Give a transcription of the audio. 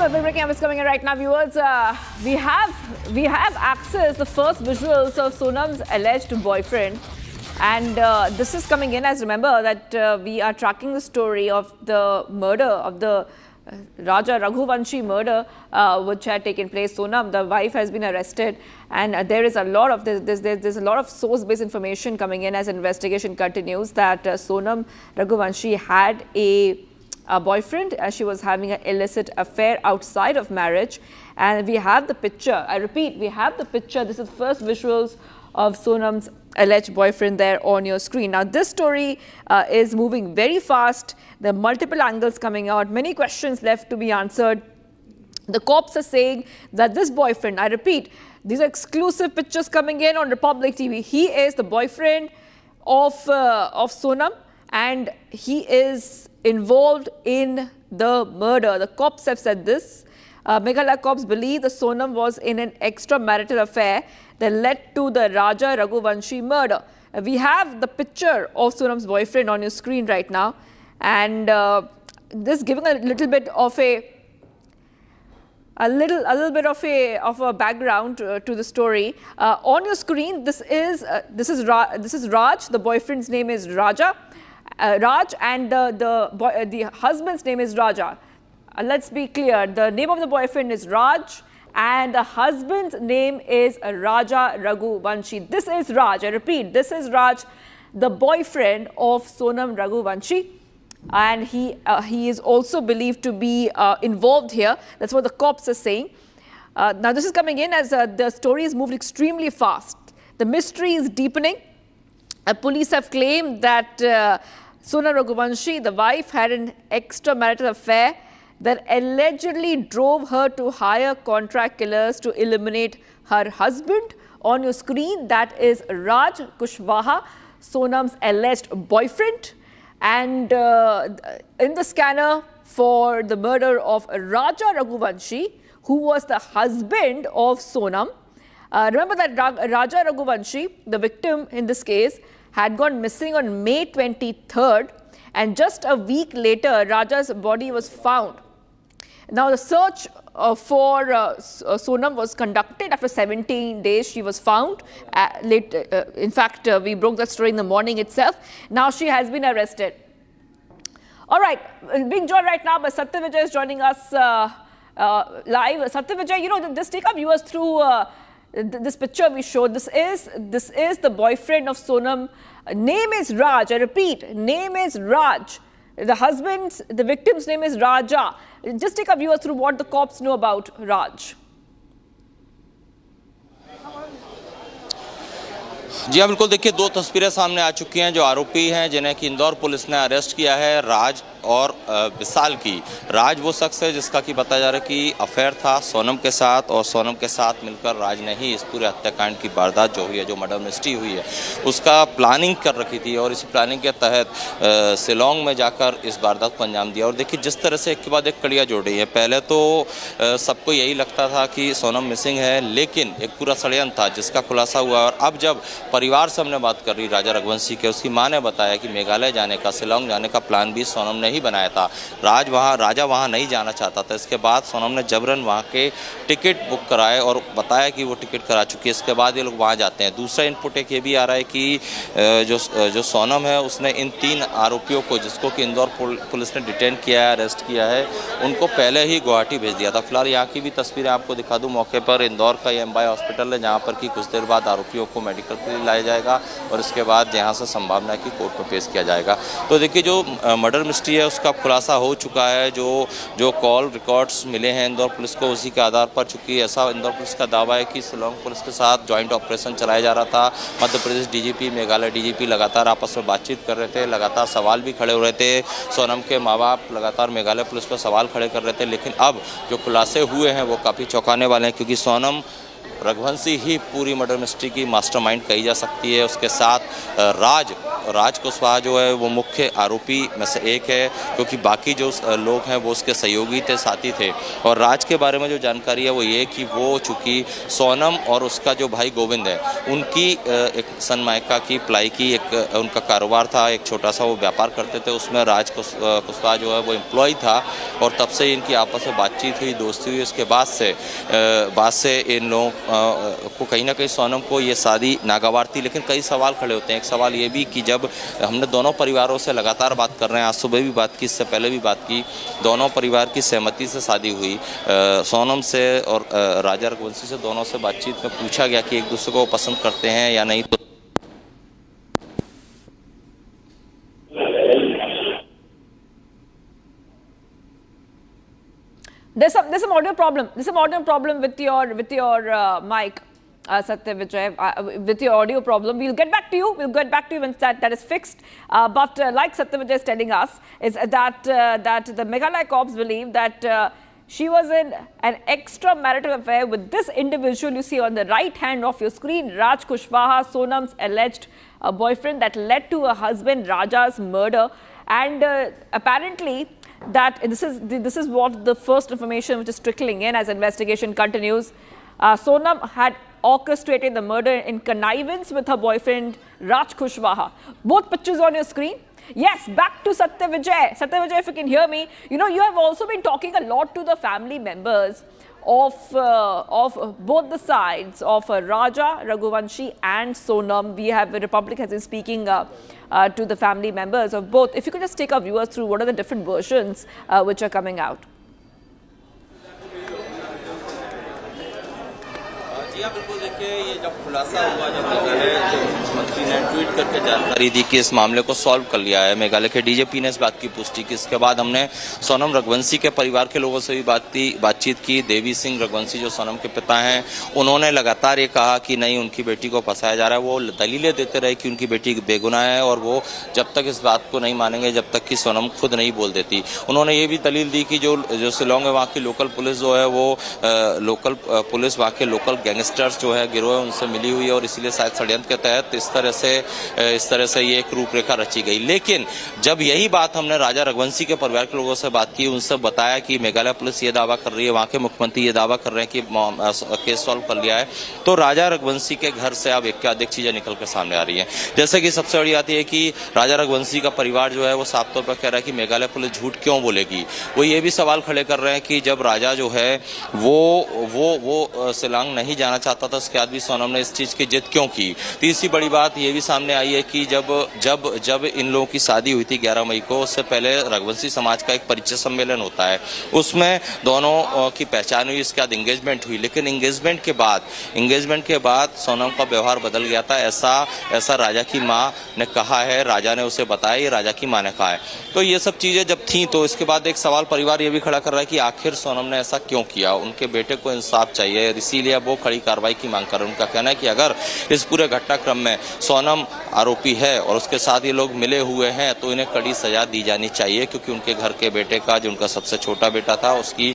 So the breaking is coming in right now, viewers. We have access the first visuals of Sonam's alleged boyfriend, and this is coming in as remember that we are tracking the story of the murder of the Raja Raghuvanshi murder, which had taken place. Sonam, the wife, has been arrested, and there is a lot of there's a lot of source-based information coming in as investigation continues that Sonam Raghuvanshi had a boyfriend as she was having an illicit affair outside of marriage, and we have the picture. I repeat, we have the picture. This is the first visuals of Sonam's alleged boyfriend there on your screen. Now this story is moving very fast. There are multiple angles coming out, many questions left to be answered. The cops are saying that this boyfriend, I repeat, these are exclusive pictures coming in on Republic TV. He is the boyfriend of Sonam, and he is involved in the murder. The cops have said this. Meghalaya cops believe the Sonam was in an extramarital affair that led to the Raja Raghuvanshi murder. We have the picture of Sonam's boyfriend on your screen right now, and this giving a little bit of a background to the story. On your screen, this is Raj. The boyfriend's name is Raja. Raj, and the husband's name is Raja. Let's be clear, the name of the boyfriend is Raj and the husband's name is Raja Raghuvanshi. This is Raj, I repeat, this is Raj, the boyfriend of Sonam Raghuvanshi, and he is also believed to be involved here. That's what the cops are saying. Now this is coming in as the story has moved extremely fast. The mystery is deepening. Police have claimed that Sonam Raghuvanshi, the wife, had an extramarital affair that allegedly drove her to hire contract killers to eliminate her husband. On your screen, that is Raj Kushwaha, Sonam's alleged boyfriend. And in the scanner for the murder of Raja Raghuvanshi, who was the husband of Sonam. Remember that Raja Raghuvanshi, the victim in this case, had gone missing on May 23rd, and just a week later, Raja's body was found. Now, the search for Sonam was conducted. After 17 days, she was found. In fact, we broke that story in the morning itself. Now, she has been arrested. All right, being joined right now by Satyavijay is joining us live. Satyavijay, you know, just take our viewers through this picture we showed. This is the boyfriend of Sonam. Name is Raj. I repeat, name is Raj. The victim's name is Raja. Just take our viewers through what the cops know about Raj. जी हाँ, बिल्कुल। देखिए, दो तस्वीरें सामने आ चुकी हैं। जो आरोपी हैं जिन्हें कि इंदौर पुलिस ने अरेस्ट किया है, राज और विशाल की। राज वो शख्स है जिसका कि बताया जा रहा है कि अफेयर था सोनम के साथ, और सोनम के साथ मिलकर राज ने ही इस पूरे हत्याकांड की वारदात जो हुई है, जो मर्डर मिस्ट्री हुई है, उसका प्लानिंग कर रखी थी, और इसी प्लानिंग के तहत शिलोंग में जाकर इस वारदात को अंजाम दिया। और देखिए, जिस तरह से एक के बाद एक कड़ियाँ जोड़ रही हैं। पहले तो सबको यही लगता था कि सोनम मिसिंग है, लेकिन एक पूरा षड्यंत्र था जिसका खुलासा हुआ। और अब जब परिवार से हमने बात कर रही राजा रघुवंशी के, उसकी माँ ने बताया कि मेघालय जाने का, शिलोंग जाने का प्लान भी सोनम ने ही बनाया था। राजा वहाँ नहीं जाना चाहता था। इसके बाद सोनम ने जबरन वहाँ के टिकट बुक कराए और बताया कि वो टिकट करा चुकी है। इसके बाद ये लोग वहाँ जाते हैं। दूसरा इनपुट एक ये भी आ रहा है कि जो सोनम है, उसने इन 3 आरोपियों को, जिसको कि इंदौर पुलिस ने डिटेन किया है, अरेस्ट किया है, उनको पहले ही गुवाहाटी भेज दिया था। फिलहाल यहाँ की भी तस्वीरें आपको दिखा दूँ। मौके पर इंदौर का एमबाई हॉस्पिटल है, जहाँ पर कि कुछ देर बाद आरोपियों को मेडिकल के लिए लाया जाएगा, और इसके बाद यहाँ से संभावना है कि कोर्ट में पेश किया जाएगा। तो देखिए, जो मर्डर मिस्ट्री है उसका खुलासा हो चुका है। जो कॉल रिकॉर्ड्स मिले हैं इंदौर पुलिस को, उसी के आधार पर, चूँकि ऐसा इंदौर पुलिस का दावा है कि शिलोंग पुलिस के साथ जॉइंट ऑपरेशन चलाया जा रहा था। मध्य प्रदेश डीजीपी, मेघालय डीजीपी लगातार आपस में बातचीत कर रहे थे, लगातार सवाल भी खड़े हो रहे थे। सोनम के माँ बाप लगातार मेघालय पुलिस पर सवाल खड़े कर रहे थे, लेकिन अब जो खुलासे हुए हैं वो काफ़ी चौंकाने वाले हैं, क्योंकि सोनम रघुवंशी ही पूरी मर्डर मिस्ट्री की मास्टरमाइंड कही जा सकती है। उसके साथ राज कुशवाहा जो है वो मुख्य आरोपी में से एक है, क्योंकि बाकी जो लोग हैं वो उसके सहयोगी थे, साथी थे। और राज के बारे में जो जानकारी है वो ये कि वो चूँकि सोनम और उसका जो भाई गोविंद है उनकी एक सनमाइका की प्लाई की एक उनका कारोबार था, एक छोटा सा वो व्यापार करते थे, उसमें राज कुशवाहा जो है वो एम्प्लॉय था। और तब से इनकी आपस में बातचीत हुई, दोस्ती हुई। उसके बाद से इन लोगों को कहीं ना कहीं सोनम को ये शादी नागवार थी। लेकिन कई सवाल खड़े होते हैं। एक सवाल ये भी कि जब हमने दोनों परिवारों से लगातार बात कर रहे हैं, आज सुबह भी बात की, इससे पहले भी बात की, दोनों परिवार की सहमति से शादी हुई। सोनम से और राजा रघुवंशी से दोनों से बातचीत में पूछा गया कि एक दूसरे को पसंद करते हैं या नहीं, तो there's some audio problem. There's some audio problem with your mic, Satya Vijay, with your audio problem. We'll get back to you. We'll get back to you when that is fixed. But like Satya Vijay is telling us, is that the Meghalaya cops believe that she was in an extramarital affair with this individual you see on the right hand of your screen, Raj Kushwaha, Sonam's alleged boyfriend, that led to her husband Raja's murder. And apparently that this is what the first information which is trickling in as investigation continues. Sonam had orchestrated the murder in connivance with her boyfriend Raj Kushwaha. Both pictures on your screen. Yes, back to Satya Vijay. Satya Vijay, if you can hear me, you know, you have also been talking a lot to the family members of both the sides of Raja, Raghuvanshi and Sonam. We have, the Republic has been speaking to the family members of both. If you could just take our viewers through what are the different versions which are coming out. जी हाँ, बिल्कुल। देखिए, ये जब खुलासा हुआ, जब मेघालय के मुख्यमंत्री ने ट्वीट करके जानकारी दी कि इस मामले को सॉल्व कर लिया है, मेघालय के डीजीपी ने इस बात की पुष्टि की। इसके बाद हमने सोनम रघुवंशी के परिवार के लोगों से भी बातचीत की। देवी सिंह रघुवंशी जो सोनम के पिता हैं, उन्होंने लगातार ये कहा कि नहीं, उनकी बेटी को फंसाया जा रहा है। वो दलीलें देते रहे कि उनकी बेटी बेगुनाह है और वो जब तक इस बात को नहीं मानेंगे जब तक कि सोनम खुद नहीं बोल देती। उन्होंने ये भी दलील दी कि जो शिलोंग है, वहाँ की लोकल पुलिस जो है वो लोकल पुलिस वहाँ के लोकल गैंगस्टर्स जो है गिरोह उनसे मिली हुई है और इसीलिए शायद षड्यंत्र के तहत इस तरह से ये एक रूपरेखा रची गई। लेकिन जब यही बात हमने राजा रघुवंशी के परिवार के लोगों से बात की, उनसे बताया कि मेघालय पुलिस ये दावा कर रही है, वहाँ के मुख्यमंत्री ये दावा कर रहे हैं कि केस सॉल्व कर लिया है, तो राजा रघुवंशी के घर से अब एकाधिक चीजें निकल कर सामने आ रही हैं। जैसे कि सबसे बड़ी बात यह है कि राजा रघुवंशी का परिवार जो है वो साफ तौर पर कह रहा है कि मेघालय पुलिस झूठ क्यों बोलेगी। वो ये भी सवाल खड़े कर रहे हैं कि जब राजा जो है वो शिलांग नहीं जाना चाहता था, उसके बाद भी सोनम ने इस चीज की जिद क्यों की। तीसरी बड़ी बात ये भी सामने आई है कि जब इन लोगों की शादी हुई थी 11 मई को, उससे पहले रघुवंशी समाज का एक परिचय सम्मेलन होता है, उसमें दोनों की पहचान हुई, इसके बाद एंगेजमेंट हुई। लेकिन एंगेजमेंट के बाद सोनम का व्यवहार बदल गया था, ऐसा राजा की माँ ने कहा है, राजा ने उसे बताया, ये राजा की माँ ने कहा है। तो ये सब चीजें जब थी तो इसके बाद एक सवाल परिवार ये भी खड़ा कर रहा है कि आखिर सोनम ने ऐसा क्यों किया। उनके बेटे को इंसाफ चाहिए, इसीलिए वो खड़ी कार्रवाई की मांग कर रहे हैं। उनका कहना है कि अगर इस पूरे घटनाक्रम में सोनम आरोपी है और उसके साथ ये लोग मिले हुए हैं तो इन्हें कड़ी सजा दी जानी चाहिए, क्योंकि उनके घर के बेटे का, जो उनका सबसे छोटा बेटा था, उसकी